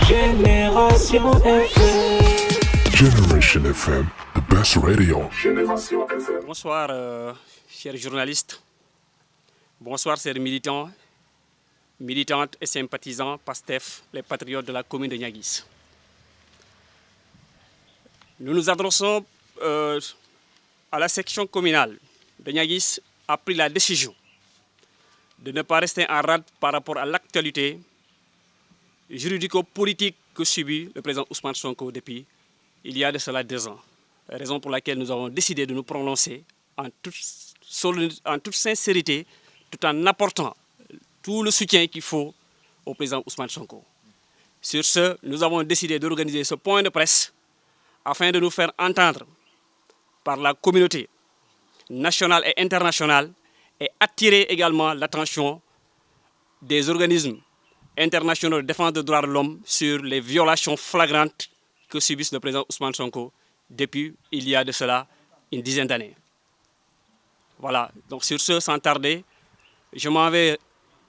Génération FM. Generation FM, the best radio. Bonsoir, chers journalistes. Bonsoir, chers militants, militantes et sympathisants PASTEF, les patriotes de la commune de Niaguis. Nous nous adressons à la section communale de Niaguis a pris la décision de ne pas rester en rade par rapport à l'actualité juridico-politique que subit le président Ousmane Sonko depuis il y a de cela 2 ans. Raison pour laquelle nous avons décidé de nous prononcer en toute sincérité, tout en apportant tout le soutien qu'il faut au président Ousmane Sonko. Sur ce, nous avons décidé d'organiser ce point de presse afin de nous faire entendre par la communauté nationale et internationale et attirer également l'attention des organismes internationaux de défense des droits de l'homme sur les violations flagrantes que subissent le président Ousmane Sonko depuis il y a de cela une dizaine d'années. Voilà, donc sur ce, sans tarder, je m'en vais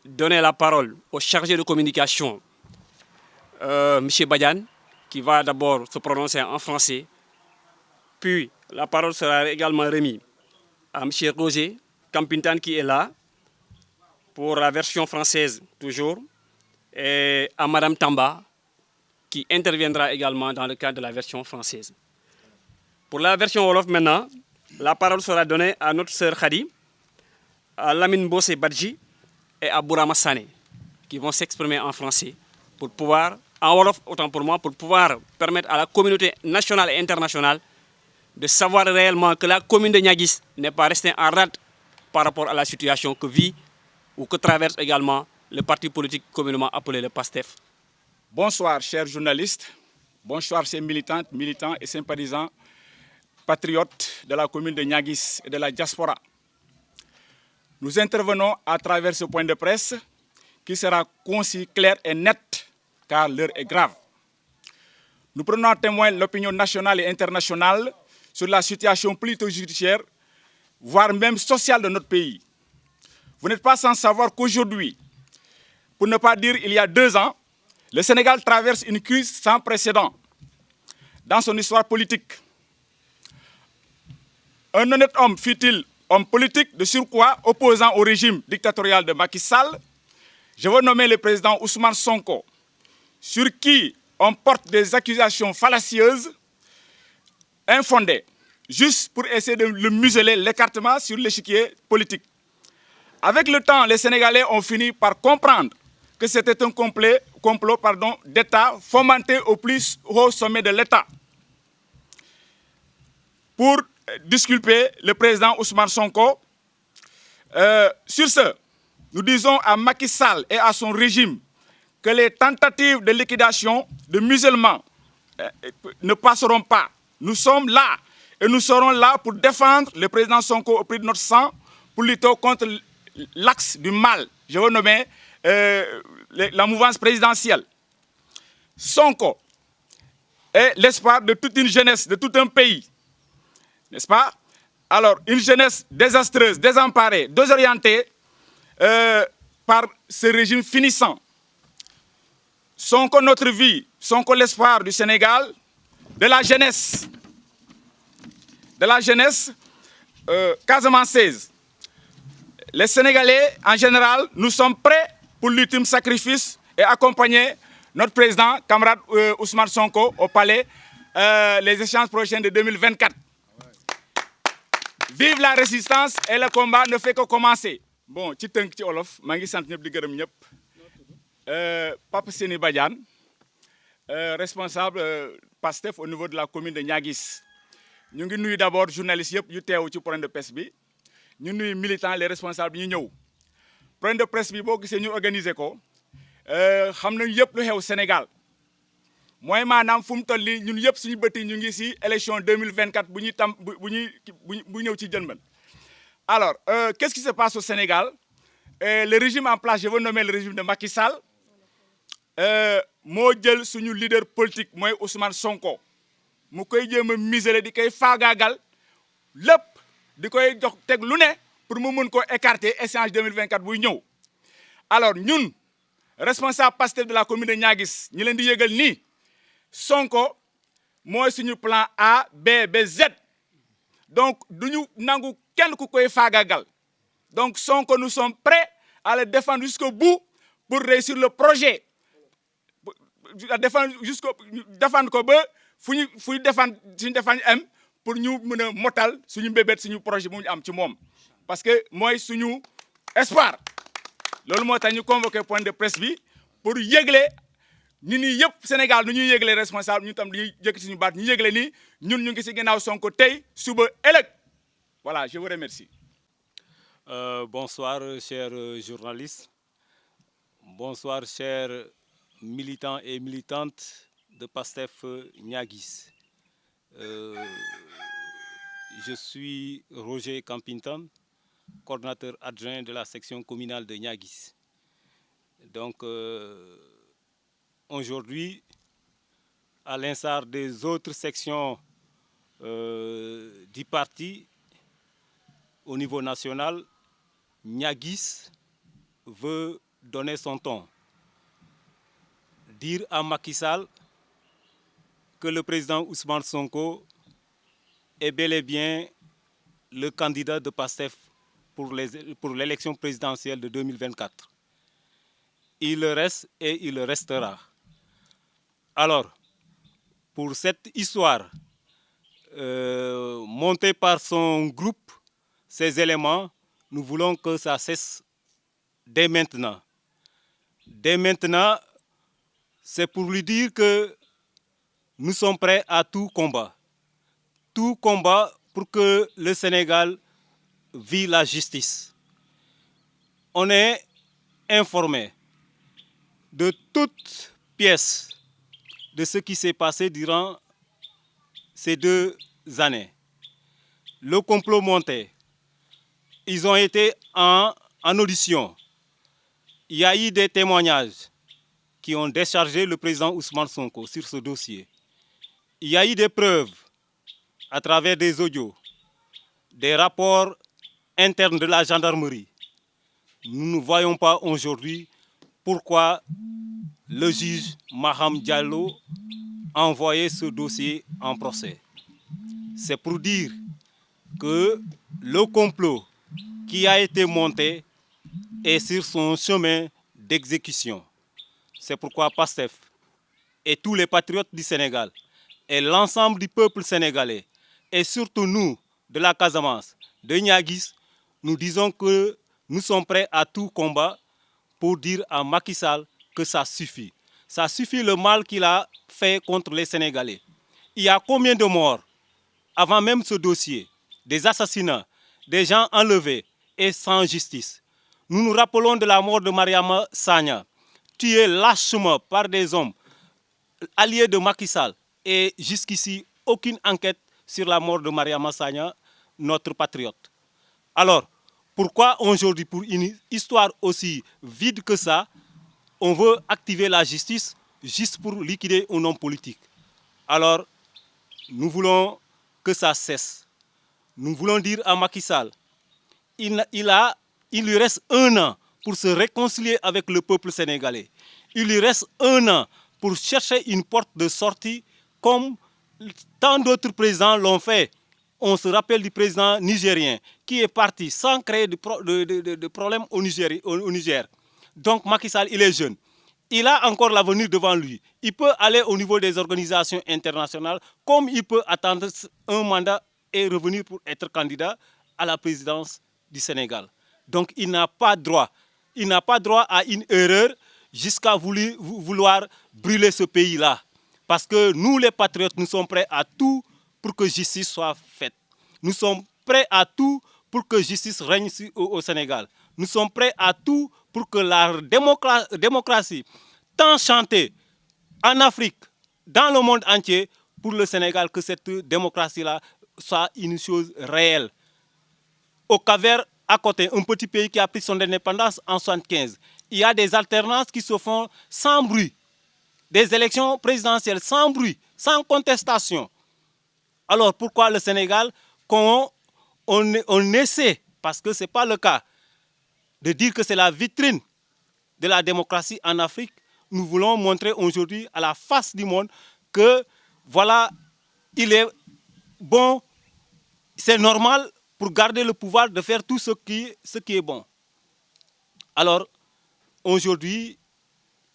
donner la parole au chargé de communication, M. Badian, qui va d'abord se prononcer en français, puis la parole sera également remise à M. Roger Campintan qui est là, pour la version française toujours, et à Mme Tamba, qui interviendra également dans le cadre de la version française. Pour la version Wolof maintenant, la parole sera donnée à notre sœur Khadi, à Lamine Bossé Badji et à Bourama Sané, qui vont s'exprimer en français pour pouvoir, en Wolof autant pour moi, pour pouvoir permettre à la communauté nationale et internationale de savoir réellement que la commune de Niaguis n'est pas restée en rade par rapport à la situation que vit ou que traverse également le parti politique communément appelé le PASTEF. Bonsoir, chers journalistes. Bonsoir, chers militantes, militants et sympathisants, patriotes de la commune de Niaguis et de la diaspora. Nous intervenons à travers ce point de presse qui sera concis, clair et net, car l'heure est grave. Nous prenons en témoin l'opinion nationale et internationale sur la situation politico-judiciaire, voire même sociale de notre pays. Vous n'êtes pas sans savoir qu'aujourd'hui, pour ne pas dire il y a 2 ans, le Sénégal traverse une crise sans précédent dans son histoire politique. Un honnête homme, fut-il homme politique de surcroît opposant au régime dictatorial de Macky Sall, je veux nommer le président Ousmane Sonko, sur qui on porte des accusations fallacieuses, infondées, juste pour essayer de le museler, l'écartement sur l'échiquier politique. Avec le temps, les Sénégalais ont fini par comprendre que c'était un complot d'État fomenté au plus haut sommet de l'État pour disculper le président Ousmane Sonko. Sur ce, nous disons à Macky Sall et à son régime que les tentatives de liquidation, de musellement ne passeront pas. Nous sommes là et nous serons là pour défendre le président Sonko au prix de notre sang, pour lutter contre l'axe du mal. Je veux nommer la mouvance présidentielle. Sonko est l'espoir de toute une jeunesse, de tout un pays. N'est-ce pas? Alors, une jeunesse désastreuse, désemparée, désorientée par ce régime finissant. Sonko notre vie, Sonko l'espoir du Sénégal, de la jeunesse casamançaise. Les Sénégalais, en général, nous sommes prêts pour l'ultime sacrifice et accompagner notre président, camarade Ousmane Sonko, au palais, les échéances prochaines de 2024. Vive la résistance et le combat ne fait que commencer. Bon, ci tënk ci olof, maa ngi sant ñëpp di gërëm ñëpp. Papa Seni Badiane, responsable PASTEF au niveau de la commune de Niaguis. Ñu ngi nuyu d'abord journalistes yëpp yu teew ci point de presse bi. Ñu nuyu militants les responsables yi ñëw. Point de presse bi boo gisee ñu organiser ko xam nañu yëpp lu xew Sénégal. mooy maanaam fu mu toll nii ñun yëpp suñu bët yi ñu ngi si élection 2024 bu ñëw ci jënbal. Alors, qu'est-ce qui se passe au Sénégal? Le régime en place, je veux nommer le régime de Macky Sall, moo jël suñu leader politique mooy Ousmane Sonko mu koy jéem a miser di koy faagaagal lépp di koy jox teg lu ne pour mu mën koo écarter échéance 2024 buy ñëw. Alors ñun responsable Pastef de la commune de Niaguis ñi leen di yëgal nii Sonko mooy suñu plan A B B Z donc duñu nangu kenn ku koy faagagal donc Sonko nous sommes prêts à le défendre jusqu'au bout pour réussir le projet à défendre ko ba fu ñu défendre suñu défendre am pour ñu mën a motal suñu mbébét suñu projet bu ñu am ci moom parce que mooy suñu espoir loolu moo tax ñu convoqué point de presse bi pour yëgle nit ñi yëpp Sénégal nu ñuy yëgle responsable ñu tam dañuy jëkk suñu baat ñu yëgle ni ñun ñu ngi ci ginnaaw Sonko tey suba ëllëg voilà je vous remercie. Bonsoir chers journalistes, bonsoir chers militants et militantes de Pastef Niaguis. Je suis Roger Campinton, coordinateur adjoint de la section communale de Niaguis. Donc aujourd'hui, à l'instar des autres sections du parti au niveau national, Niaguis veut donner son ton. Dire à Macky Sall que le président Ousmane Sonko est bel et bien le candidat de Pastef pour l'élection présidentielle de 2024. Il le reste et il le restera. Alors, pour cette histoire montée par son groupe, ces éléments, nous voulons que ça cesse dès maintenant. Dès maintenant, c'est pour lui dire que nous sommes prêts à tout combat. Tout combat pour que le Sénégal vive la justice. On est informé de toutes pièces de ce qui s'est passé durant ces 2 années. Le complot monté. Ils ont été en audition. Il y a eu des témoignages qui ont déchargé le président Ousmane Sonko sur ce dossier. Il y a eu des preuves à travers des audios, des rapports internes de la gendarmerie. Nous ne voyons pas aujourd'hui pourquoi le juge Maham Diallo a envoyé ce dossier en procès. C'est pour dire que le complot qui a été monté est sur son chemin d'exécution. C'est pourquoi Pastef et tous les patriotes du Sénégal et l'ensemble du peuple sénégalais et surtout nous de la Casamance, de Niaguis, nous disons que nous sommes prêts à tout combat pour dire à Macky Sall que ça suffit. Ça suffit le mal qu'il a fait contre les Sénégalais. Il y a combien de morts avant même ce dossier? Des assassinats, des gens enlevés et sans justice. Nous nous rappelons de la mort de Mariama Sagna, tuée lâchement par des hommes alliés de Macky Sall. Et jusqu'ici, aucune enquête sur la mort de Mariama Sagna, notre patriote. Alors, pourquoi aujourd'hui, pour une histoire aussi vide que ça, on veut activer la justice juste pour liquider un homme politique? Alors, nous voulons que ça cesse. Nous voulons dire à Macky Sall, il lui reste 1 an pour se réconcilier avec le peuple sénégalais. Il lui reste 1 an pour chercher une porte de sortie comme tant d'autres présidents l'ont fait. On se rappelle du président nigérien qui est parti sans créer de problème au Niger. Donc Macky Sall, il est jeune. Il a encore l'avenir devant lui. Il peut aller au niveau des organisations internationales comme il peut attendre un mandat et revenir pour être candidat à la présidence du Sénégal. Donc il n'a pas droit. Il n'a pas droit à une erreur jusqu'à vouloir brûler ce pays-là. Parce que nous, les patriotes, nous sommes prêts à tout pour que justice soit faite. Nous sommes prêts à tout pour que justice règne au Sénégal. Nous sommes prêts à tout pour que la démocratie, tant chantée en Afrique, dans le monde entier, pour le Sénégal, que cette démocratie-là soit une chose réelle. Au Cap-Vert, à côté, un petit pays qui a pris son indépendance en 1975, il y a des alternances qui se font sans bruit. Des élections présidentielles sans bruit, sans contestation. Alors pourquoi le Sénégal, quand on essaie, parce que ce n'est pas le cas, de dire que c'est la vitrine de la démocratie en Afrique, nous voulons montrer aujourd'hui à la face du monde que, voilà, il est bon, c'est normal pour garder le pouvoir de faire tout ce qui est bon. Alors, aujourd'hui,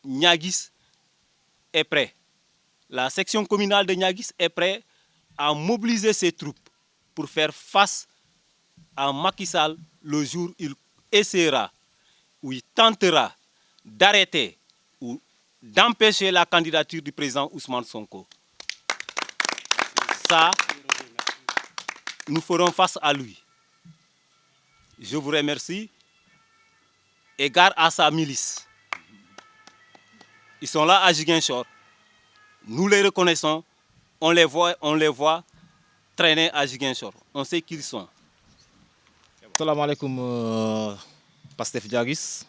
Niaguis est prêt. La section communale de Niaguis est prête à mobiliser ses troupes pour faire face à Macky Sall le jour où il essaiera, où il tentera d'arrêter ou d'empêcher la candidature du président Ousmane Sonko. Ça, nous ferons face à lui. Je vous remercie. Égard à sa milice. Ils sont là à Ziguinchor. Nous les reconnaissons. On les voit traîner à Ziguinchor. On sait qui ils sont. salaamaaleykum Pastef Diaguis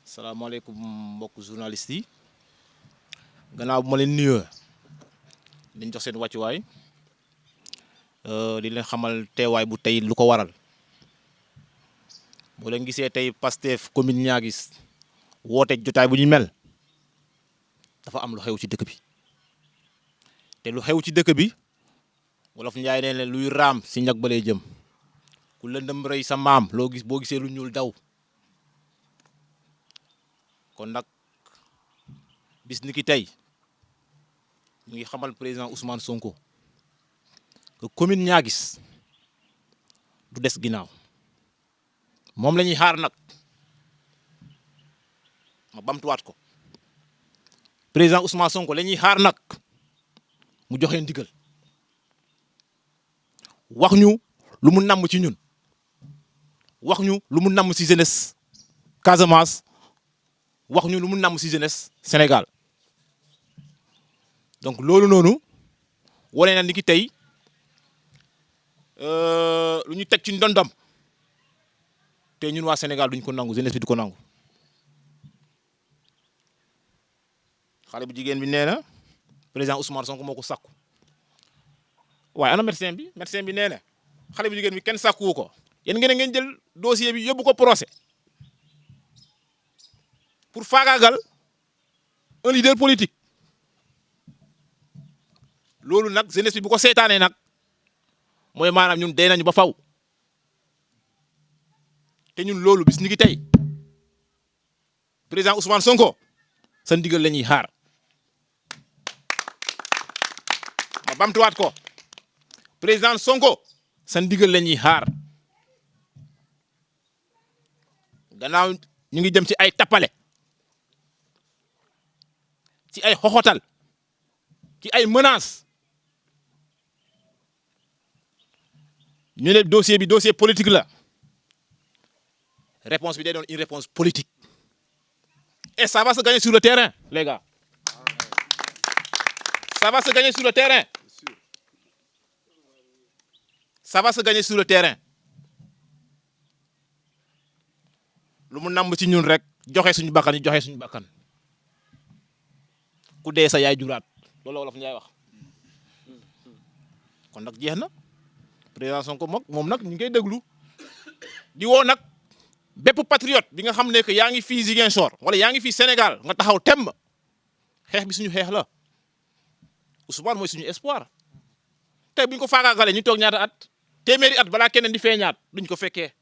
salaamaaleykum mbokk journaliste yi gannaaw bu ma leen nuyoo dañ jox seen wàccuwaay di leen xamal teewaay bu tey lu ko waral boo leen gisee tey Pastef commune Niaguis woote jotaay bu ñu mel dafa am lu xew ci dëkk bi te lu xew ci dëkk bi wolof Njaay nee leen luy raam si ñag ba lay jëm. ku lëndëm rey sa maam loo gis boo gisee lu ñuul daw kon nag bis ni ki tey ñu ngi xamal président Ousmane Sonko que commune Niaguis du des ginnaaw moom la ñuy xaar nag ma bamtuwaat ko président Ousmane Sonko la ñuy xaar nag mu joxe ndigal wax ñu lu mu namm ci ñun. wax ñu lu mu namm ci jeunesse Casamance wax ñu lu mu namm ci jeunesse Sénégal donc loolu noonu wane na ni ki tey lu ñu teg ci ndondam te ñun waa Sénégal duñ ko nangu jeunesse bi du ko nangu xale bu jigéen bi nee na président Ousmane Sonko moo ko sàkku waaye ana médecin bi nee na xale bu jigéen bi kenn sàkkuwu ko. yéen ngeen jël dossier bi yóbbu ko procès pour faagaagal un leader politique loolu nag jeunesse bi bu ko seetaanee nag mooy maanaam ñun dee nañu ba faw te ñun loolu bis ni ki tey président Ousmane Sonko sa ndigal la ñuy xaar ma bamtuwaat ko président Sonko sa ndigal la ñuy xaar. gannaaw ñu ngi jëm ci ay tappale ci ay xoxotal ci ay menaces ñu ne dossier bi dossier politique la réponse bi day doon une réponse politique et ça va se gagner sur le terrain les gars ça va se gagner sur le terrain ça va se gagner sur le terrain. lu mu namb ci ñun rek joxe suñu bakkan yi joxe suñu bakkan ku dee sa yaay juraat loolu wolof Njaay wax kon nag jeex na président Sonko moom nag ñu ngi koy déglu di woo nag bépp patriote bi nga xam ne que yaa ngi fii Ziguinchor wala yaa ngi fii Sénégal nga taxaw temm xeex bi suñu xeex la Ousmane mooy suñu espoir tey bu ñu ko faagaagalee ñu toog ñaata at téeméeri at balaa keneen di feeñaat duñ ko fekkee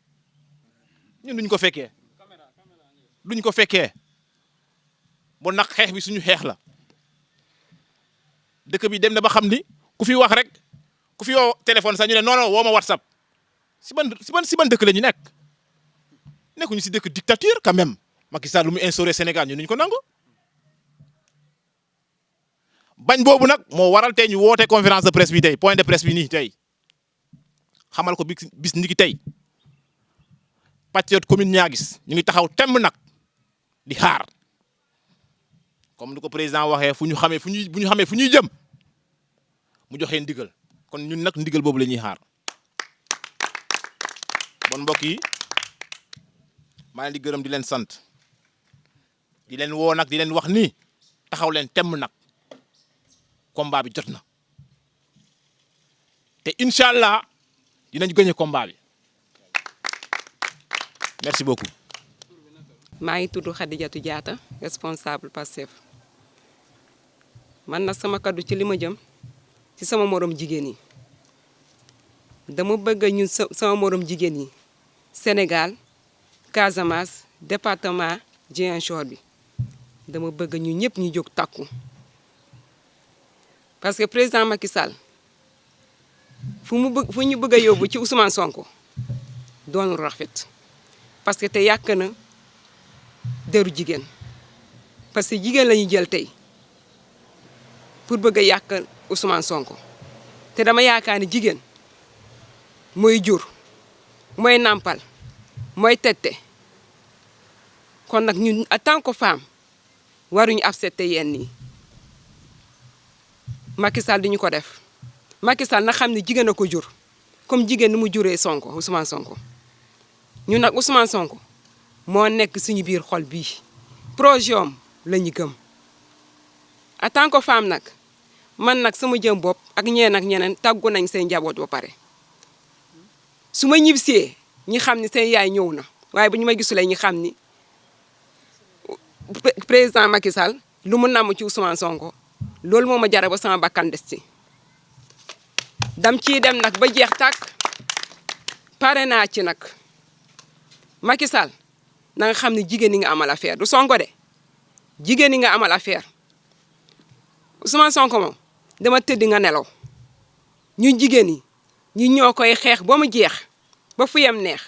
ñun duñ ko fekkee. duñ ko fekkee bon nag xeex bi suñu xeex la dëkk bi dem na ba xam ni ku fi wax rek ku fi woo téléphone sax ñu ne non non woo ma WhatsApp si ban dëkk la ñu nekk nekkuñu si dëkk dictature quand même Macky Sall lu mu instauré Sénégal ñu nuñ ko nangu bañ boobu nag moo waral tey ñu woote conférence de presse bi tey point de presse bi nii tey xamal ko bis ni ki tey patriote commune Niaguis ñu ngi taxaw temm nag di xaar comme ni ko président waxee fu ñu xamee fu ñuy jëm mu joxe ndigal kon ñun nag ndigal boobu la ñuy xaar bon mbokk yi maa leen di gërëm di leen sant di leen woo nag di leen wax ni taxaw leen temm nag combat bi jot na te incha allah dinañ gagné combat bi merci beaucoup. maa ngi tudd Khadijatou Diatta responsable Pastef man nag sama kaddu ci li ma jëm ci sama morom jigéen yi dama bëgg ñun sama morom jigéen yi Sénégal Casamance département Ziguinchor bi dama bëgg ñu ñëpp ñu jóg takku parce que président Macky Sall fu ñu bëgg a yóbbu ci Ousmane Sonko doonul rafet parce que te yàq na deru jigéen parce que jigéen la ñu jël tey pour bëgg a yàq Ousmane Sonko te dama yaakaar ni jigéen mooy jur mooy nàmpal mooy tette kon nag ñun en tant que femme waruñu accepter yenn yi Macky Sall di ñu ko def Macky Sall na xam ne jigéen a ko jur comme jigéen ni mu juree Sonko Ousmane Sonko ñun nag Ousmane Sonko moo nekk suñu biir xol bii projet am la ñu gëm en tant que femme nag man nag sama jëm bopp ak ñeneen tàggu nañ seen njaboot ba pare su ma ñibbisee ñi xam ni seen yaay ñëw na waaye bu ñu ma gisulee ñi xam ni président Macky Sall lu mu namm ci Ousmane Sonko loolu moo ma jara ba sama bakkan des ci dam ciy dem nag ba jeex tàkk pare naa ci nag Macky Sall na nga xam ne jigéen ñi nga amal affaire du Sonko de jigéen ñi nga amal affaire Ousmane Sonko moom dama tëdd nga nelaw ñun jigéen ñi ñu ñoo koy xeex ba mu jeex ba fu yem neex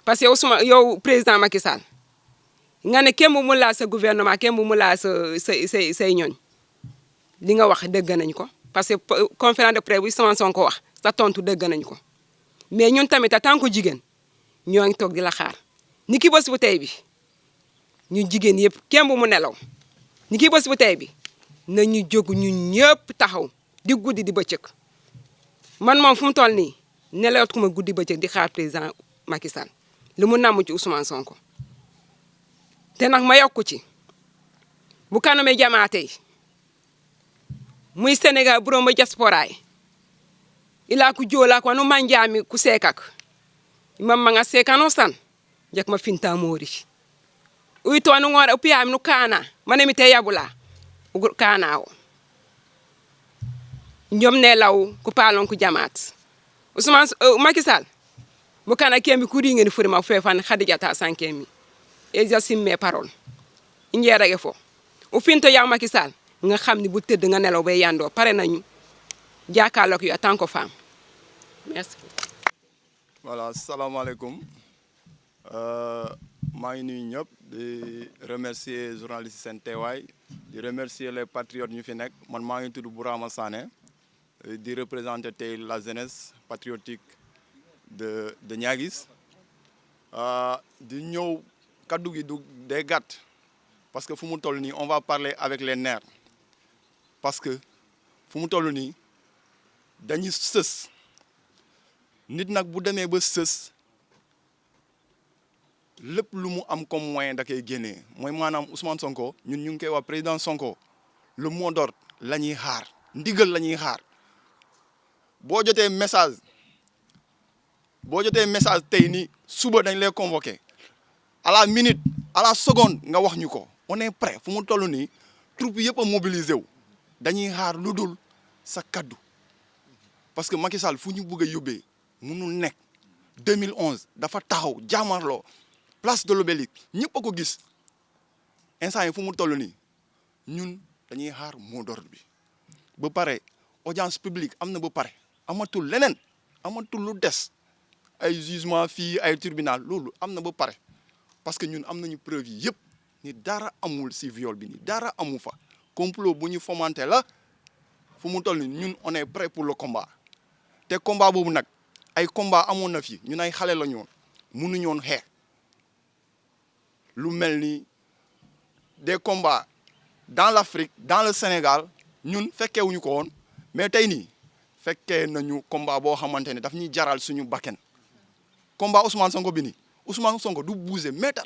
parce que yow président Macky Sall nga ne kenn bu mu laal sa gouvernement kenn bu mu laal say ñooñ li nga wax dëgg nañ ko parce que conférence de presse bu Ousmane Sonko wax sa tontu dëgg nañ ko mais ñun tamit en tant que jigéen ñoo ngi toog di la xaar ni ki bés bu tey bi ñun jigéen yëpp kenn bu mu nelaw ni ki bés bu tey bi nañu jóg ñun ñëpp taxaw di guddi di bëccëg man moom fu mu toll nii nelawatuma guddi bëccëg di xaar président Macky Sall li mu namm ci Ousmane Sonko te nag ma yokku ci bu kanamee jamaatey muy Sénégal buroma diaspora yi ila ku joola ko no manjami ku sekak mamma nga sekano san jak ma finta mori uy to no ngora upiyami no kana manemi te yabula ugur kana o ñom ne law ku palon ku jamaat Ousmane Macky Sall bu kana kembi ku ri ngeni furima fefan Khadijata sankemi et j'assume mes paroles injeerage fo u finto yaw Macky Sall nga xam ni bu tëdd nga nelaw bay yandoo pare nañu jàkkaarloog yu en tant que femme merci. voilà salaamaaleykum maa ngi nuyu ñëpp di remercier journaliste seen teewaay di remercier les patriotes ñu fi nekk man maa ngi tudd Bourama Sané di représenter tey la jeunesse patriotique de Niaguis di ñëw kaddu gi du day gàtt parce que fu mu toll nii on va parler avec les nerfs parce que fu mu toll nii dañuy sës nit nag bu demee ba sës lépp lu mu am comme moyen da koy génnee mooy maanaam Ousmane Sonko ñun ñu ngi koy wax président Sonko le mot d'ordre la ñuy xaar ndigal la ñuy xaar boo jotee message tey ni suba dañ lay convoqué à la minute à la seconde nga wax ñu ko on est prêt fu mu toll nii troupe yëpp a mobilisé wu dañuy xaar lu dul sa kaddu parce que Macky Sall fu ñu bëgg a yóbbee mënul nekk 2011 dafa taxaw jaamarloo place de l'Obélisque ñëpp a ko gis instant yi fu mu toll nii ñun dañuy xaar mot d'ordre bi ba pare audience publique am na ba pare amatul leneen amatul lu des ay jugement fii ay tribunal loolu am na ba pare parce que ñun am nañu preuve yi yëpp ni dara amul si viol bi ni dara amu fa complot bu ñu fomenté la fu mu toll nii ñun on est prêt pour le combat te combat boobu nag ay combat amoon na fi ñun ay xale la ñu woon mënuñu woon xeex lu mel ni des combats dans l'Afrique dans le Sénégal ñun fekkeewuñu ko woon mais tey nii fekkee nañu combat boo xamante ne daf ñuy jaral suñu bakken combat Ousmane Sonko bi nii Ousmane Sonko du bouger mètre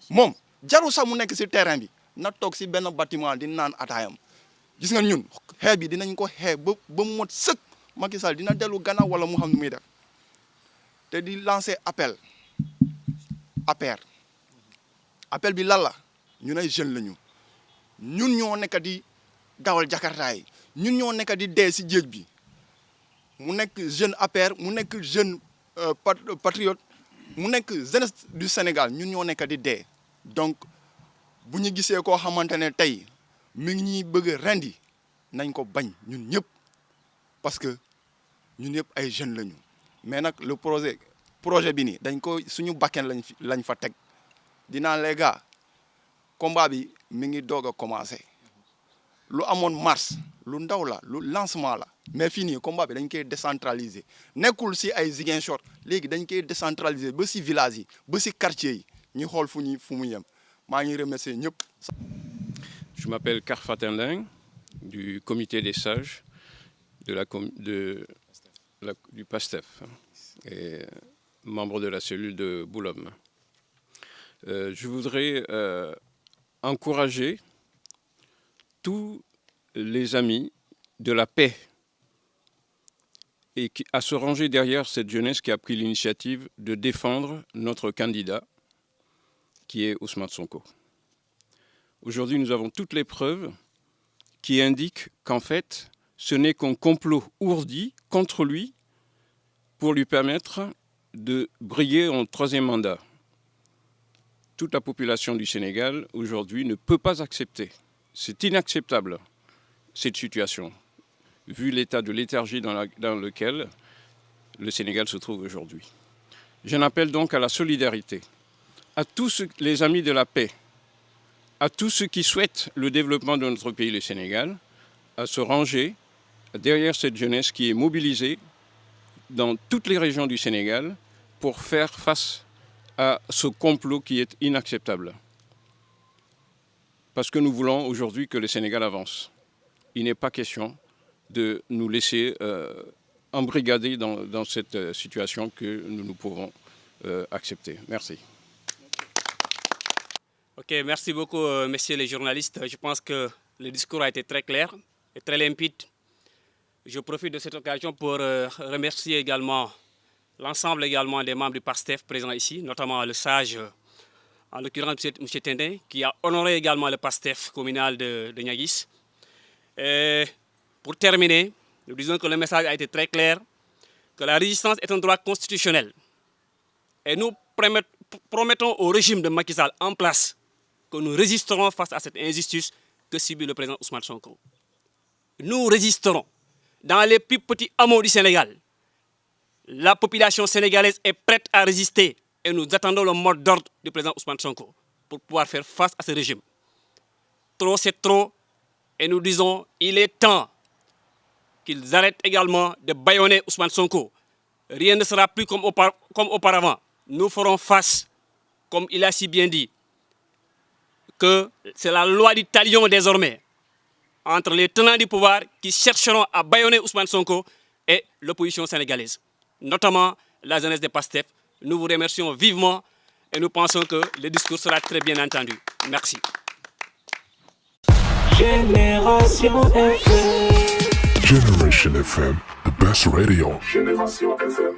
moom jarul sax mu nekk si terrain bi na toog si benn bâtiment di naan ataayam gis nga ñun xeex bi dinañ ko xeex ba mu mot sëkk Macky Sall dina dellu gannaaw wala mu xam nu muy def te di lancer appel APR appel bi lan la ñun ay jeunes lañu ñun ñoo nekk di dawal jakarta yi ñun ñoo nekk di dee si géej bi mu nekk jeune APR mu nekk jeune patriote mu nekk jeunesse du Sénégal ñun ñoo nekk di dee donc bu ñu gisee koo xamante ne tey mi ngi ñuy bëgg a rendi nañ ko bañ ñun ñëpp parce que ñun ñëpp ay jeunes lañu mais nag le projet bi nii dañ ko suñu bakken lañ fa teg dinaa les gars combat bi mi ngi doog a commencé lu amoon mars lu ndaw la lu lancement la mais fii nii combat bi dañ koy décentraliser nekkul si ay Ziguinchor léegi dañ koy décentraliser ba si village yi ba si quartier yi ñu xool fu mu yem maa ngi remercier ñëpp. Je m'appelle Karfa Tendeng du comité des sages du PASTEF et membre de la cellule de Boulogne. Je voudrais encourager tous les amis de la paix et à se ranger derrière cette jeunesse qui a pris l'initiative de défendre notre candidat, qui est Ousmane Sonko. Aujourd'hui, nous avons toutes les preuves qui indiquent qu'en fait, ce n'est qu'un complot ourdi contre lui pour lui permettre de briller en troisième mandat. Toute la population du Sénégal, aujourd'hui, ne peut pas accepter. C'est inacceptable, cette situation, vu l'état de léthargie dans lequel le Sénégal se trouve aujourd'hui. J'en appelle donc à la solidarité, à tous les amis de la paix, à tous ceux qui souhaitent le développement de notre pays, le Sénégal, à se ranger derrière cette jeunesse qui est mobilisée dans toutes les régions du Sénégal pour faire face à ce complot qui est inacceptable. Parce que nous voulons aujourd'hui que le Sénégal avance. Il n'est pas question de nous laisser embrigader dans cette situation que nous ne pouvons accepter. Merci. Ok, merci beaucoup, messieurs les journalistes. Je pense que le discours a été très clair et très limpide. Je profite de cette occasion pour remercier également l'ensemble également des membres du PASTEF présents ici, notamment le sage, en l'occurrence M. Tendeng, qui a honoré également le PASTEF communal de Niaguis. Et pour terminer, nous disons que le message a été très clair, que la résistance est un droit constitutionnel. Et nous promettons au régime de Macky Sall en place que nous résisterons face à cette injustice que subit le président Ousmane Sonko. Nous résisterons. Dans les plus petits hameaux du Sénégal, la population sénégalaise est prête à résister et nous attendons le mot d'ordre du président Ousmane Sonko pour pouvoir faire face à ce régime. Trop, c'est trop. Et nous disons, il est temps qu'ils arrêtent également de bâillonner Ousmane Sonko. Rien ne sera plus comme auparavant. Nous ferons face, comme il a si bien dit, que c'est la loi du talion désormais entre les tenants du pouvoir qui chercheront à bâillonner Ousmane Sonko et l'opposition sénégalaise, notamment la jeunesse des PASTEF. Nous vous remercions vivement et nous pensons que le discours sera très bien entendu. Merci. Génération FM, the best radio. Génération FM.